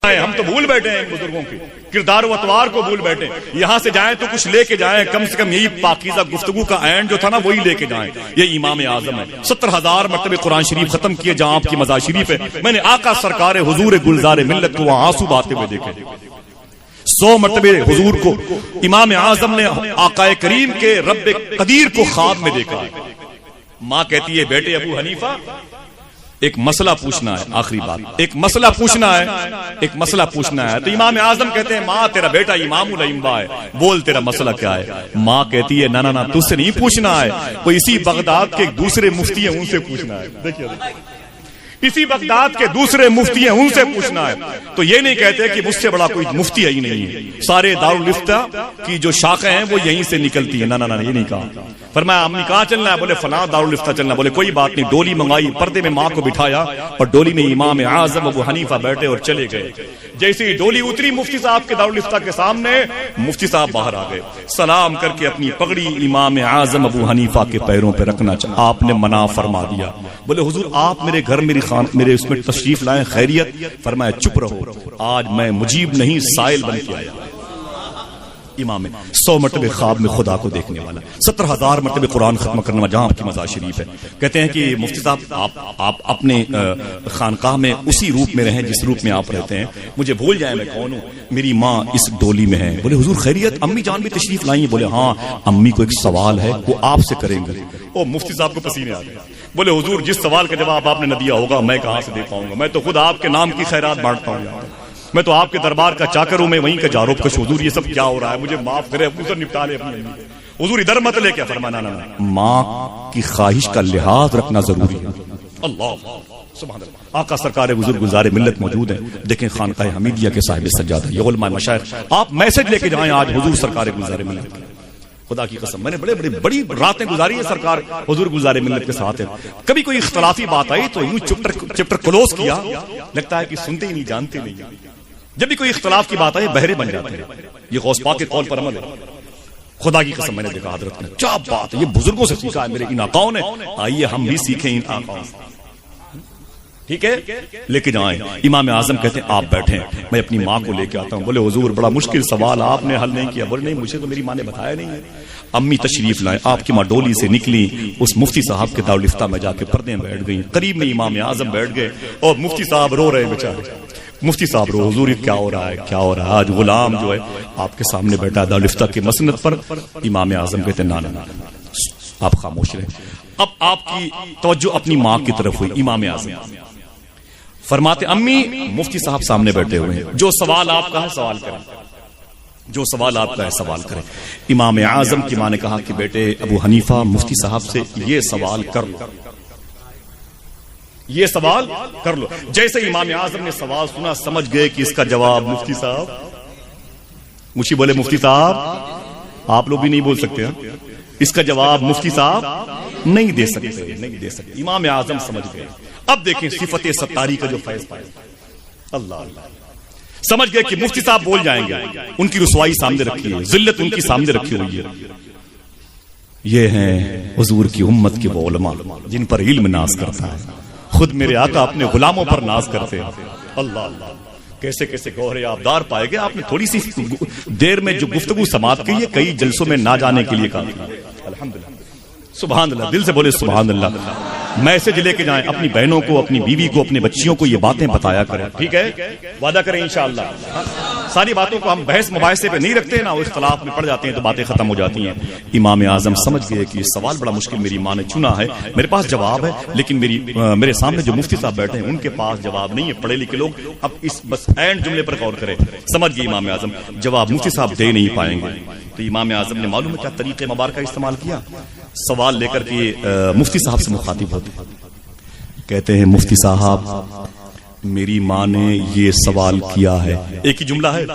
ہم تو بھول بیٹھے ہیں بزرگوں کے کردار و اطوار کو بھول بیٹھے. یہاں سے جائیں تو کچھ لے کے جائیں, کم سے کم یہی پاکیزہ گفتگو کا اینڈ جو تھا نا وہی لے کے جائیں. یہ امام اعظم ہے, 70,000 مرتبہ قرآن شریف ختم کیے, جہاں آپ کی مزار شریف ہے. میں نے آقا سرکار حضور گلزار ملت کو وہاں آنسو بہاتے ہوئے دیکھے. 100 مرتبہ حضور کو امام اعظم نے آقا کریم کے رب قدیر کو خواب میں دیکھا. ماں کہتی ہے بیٹے ابو حنیفہ ایک مسئلہ پوچھنا ہے, آخری بات, ایک مسئلہ پوچھنا ہے, ایک مسئلہ پوچھنا ہے. تو امام اعظم کہتے ہیں ماں تیرا بیٹا امام الائمہ ہے, بول تیرا مسئلہ کیا ہے. ماں کہتی ہے نا نا تجھ سے نہیں پوچھنا ہے, وہ اسی بغداد کے دوسرے مفتی ہیں ان سے پوچھنا ہے. دیکھیے اسی بغداد کے دوسرے مفتی ہیں ان سے پوچھنا ہے. تو یہ نہیں کہتے کہ مجھ سے بڑا کوئی مفتی ہے ہی نہیں ہے, سارے دارالفتہ کی جو شاخیں ہیں وہ یہیں سے نکلتی ہیں. نا یہ نہیں کہا. فرمایا امی کہاں چلنا ہے, بولے فلاں دارالفتہ چلنا. بولے کوئی بات نہیں. ڈولی منگائی, پردے میں ماں کو بٹھایا اور ڈولی میں امام اعظم ابو حنیفہ بیٹھے اور چلے گئے. جیسے ہی ڈولی اتری مفتی صاحب کے دارالفتہ کے سامنے, مفتی صاحب باہر آ گئے, سلام کر کے اپنی پگڑی امام اعظم ابو حنیفہ کے پیروں پہ رکھنا چاہا. آپ نے منع فرما دیا. بولے حضور آپ میرے گھر میرے اس میں تشریف لائیں, خیریت؟ فرمایا چپ رہو, آج میں مجیب نہیں سائل بن کے آیا. امام 100 مرتبہ خواب میں خدا کو دیکھنے والا, 70,000 مرتبہ قرآن ختم کرنے والا, جہاں آپ کی مزار شریف ہے. کہتے ہیں کہ مفتی صاحب آپ اپنے خانقاہ میں اسی روپ میں رہیں جس روپ میں آپ رہتے ہیں, مجھے بھول جائیں میں کون ہوں. میری ماں اس ڈولی میں ہے. بولے حضور خیریت؟ امی جان بھی تشریف لائیں؟ بولے ہاں, امی کو ایک سوال ہے وہ آپ سے کریں گے. او مفتی صاحب کو پسینے آ گئے. بولے حضور جس سوال کا جواب آپ نے نہ دیا ہوگا میں کہاں سے دے پاؤں گا, میں تو خود آپ کے نام کی خیرات بانٹتا ہوں, میں تو آپ کے دربار کا چاکر ہوں, میں وہیں کا جاروب کش. حضور یہ سب کیا ہو رہا ہے, مجھے معاف کرے, ادھر نپٹا لے اپنی. حضور ادھر مت لے. کیا فرمانا نا ماں کی خواہش کا لحاظ رکھنا ضروری ہے. اللہ سبحان اللہ. آقا سرکار حضور گلزار ملت موجود ہیں. دیکھیں خانقاہ حمیدیہ کے صاحب سجادہ یہ علماء مشائخ, آپ میسج لے کے جائیں آج حضور سرکار گلزار ملت. خدا کی قسم میں نے بڑی راتیں گزاری ہیں سرکار حضور گلزار ملت کے ساتھ. کبھی کوئی اختلافی بات آئی تو یوں چپٹر کلوز کیا, لگتا ہے کہ سنتے ہی نہیں جانتے نہیں. جب بھی کوئی اختلاف کی بات آئی بہرے بن جاتے ہیں. یہ غوث پاک کے قول پر عمل ہے. خدا کی قسم میں نے دیکھا حضرت نے کیا بات ہے, یہ بزرگوں سے سیکھا ہے میرے ان آقاؤں نے. آئیے ہم بھی سیکھیں ان آقاؤں سے. ٹھیک ہے لے کے جائیں. امام اعظم کہتے ہیں آپ بیٹھیں, میں اپنی ماں کو لے کے آتا ہوں. بولے حضور بڑا مشکل سوال آپ نے حل نہیں کیا. بولے نہیں مجھے تو میری ماں نے بتایا نہیں ہے. امی تشریف لائیں. آپ کی ماں ڈولی سے نکلی, اس مفتی صاحب کے دارالفتہ میں جا کے پردے میں بیٹھ گئی. قریب میں امام اعظم بیٹھ گئے اور مفتی صاحب رو رہے بیچارے. مفتی صاحب رو, حضور کیا ہو رہا ہے, کیا ہو رہا ہے. آج غلام جو ہے آپ کے سامنے بیٹھا ہے دارالفتہ کی مسند پر. امام اعظم کہتے ہیں نا آپ خاموش رہیں. اب آپ کی توجہ اپنی ماں کی طرف ہوئی. امام اعظم فرماتے امی مفتی صاحب سامنے بیٹھے ہوئے ہیں, جو سوال آپ کا ہے سوال کریں, جو سوال آپ کا ہے سوال کریں. امام اعظم کی ماں نے کہا کہ بیٹے ابو حنیفہ مفتی صاحب سے یہ سوال کر لو, یہ سوال کر لو. جیسے امام اعظم نے سوال سنا سمجھ گئے کہ اس کا جواب مفتی صاحب. مجھے بولے مفتی صاحب آپ لوگ بھی نہیں بول سکتے ہیں, اس کا جواب مفتی صاحب نہیں دے سکتے, نہیں دے سکتے. امام اعظم سمجھ گئے. اب دیکھیں صفت ستاری کا جو فیض پائے. اللہ اللہ سمجھ گئے کہ مفتی صاحب بول جائیں گے. ان کی رسوائی سامنے رکھی ہے, ذلت ان کی سامنے رکھی ہوئی ہے. یہ ہیں حضور کی امت کے وہ علماء جن پر علم ناز کرتا ہے. خود میرے آقا اپنے غلاموں پر ناز کرتے ہیں. اللہ اللہ کیسے کیسے گوہرے آبدار پائے گئے. آپ نے تھوڑی سی دیر میں جو گفتگو سماعت کی ہے کئی جلسوں میں نہ جانے کے لیے کہا. الحمدللہ سبحان اللہ, دل سے بولے سبحان اللہ. میسج لے کے جائیں اپنی بہنوں کو, اپنی بیوی کو, اپنے بچیوں کو یہ باتیں بتایا کریں. ٹھیک ہے, وعدہ کریں انشاءاللہ. ساری باتوں کو ہم بحث مباحثے پہ نہیں رکھتے نا, وہ اختلاف میں پڑ جاتے ہیں تو باتیں ختم ہو جاتی ہیں. امام اعظم سمجھ گئے کہ یہ سوال بڑا مشکل میری ماں نے چنا ہے. میرے پاس جواب ہے لیکن میرے سامنے جو مفتی صاحب بیٹھے ہیں ان کے پاس جواب نہیں ہے, پڑھے لکھے لوگ. اب اس بس اینڈ جملے پر غور کریں. سمجھ گئے امام اعظم جواب مفتی صاحب دے نہیں پائیں گے. تو امام اعظم نے معلوم ہے کیا طریقے مبارکہ استعمال کیا. سوال لے کر کے مفتی صاحب سے مخاطب ہوتے, کہتے ہیں مفتی صاحب میری ماں نے یہ سوال کیا ہے. ایک ہی جملہ ہے,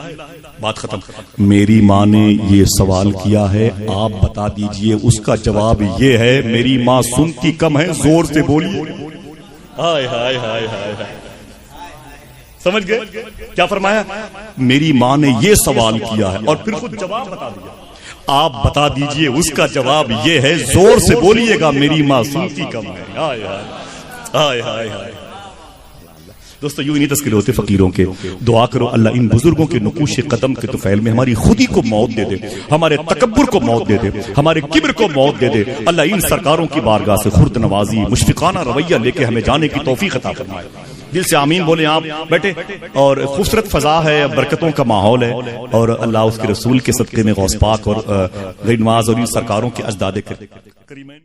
بات ختم. میری ماں نے یہ سوال کیا ہے, آپ بتا دیجئے اس کا جواب یہ ہے. میری ماں سنتی کم ہے, زور سے بولیے. ہائے ہائے ہائے ہائے, سمجھ گئے کیا فرمایا. میری ماں نے یہ سوال کیا ہے اور پھر خود جواب بتا دیا. آپ بتا دیجئے اس کا جواب یہ ہے, زور سے بولیے گا. میری ماں سنتی کم ہے. ہائے ہائے ہائے ہائے ہائے. دوستو یوں نہیں تذکرے ہوتے فقیروں کے. دعا کرو اللہ ان بزرگوں کے نقوش قدم کے طفیل میں ہماری خودی کو موت دے دے, ہمارے تکبر کو موت دے دے, ہمارے کبر کو موت دے دے. اللہ ان سرکاروں کی بارگاہ سے خرد نوازی مشفقانہ رویہ لے کے ہمیں جانے کی توفیق عطا فرمائے. دل سے آمین بولیں آپ بیٹے. اور خوبصورت فضا ہے, برکتوں کا ماحول ہے, اور اللہ اس کے رسول کے صدقے میں غوث پاک اور غیر نواز اور ان سرکاروں کے اجداد کریمین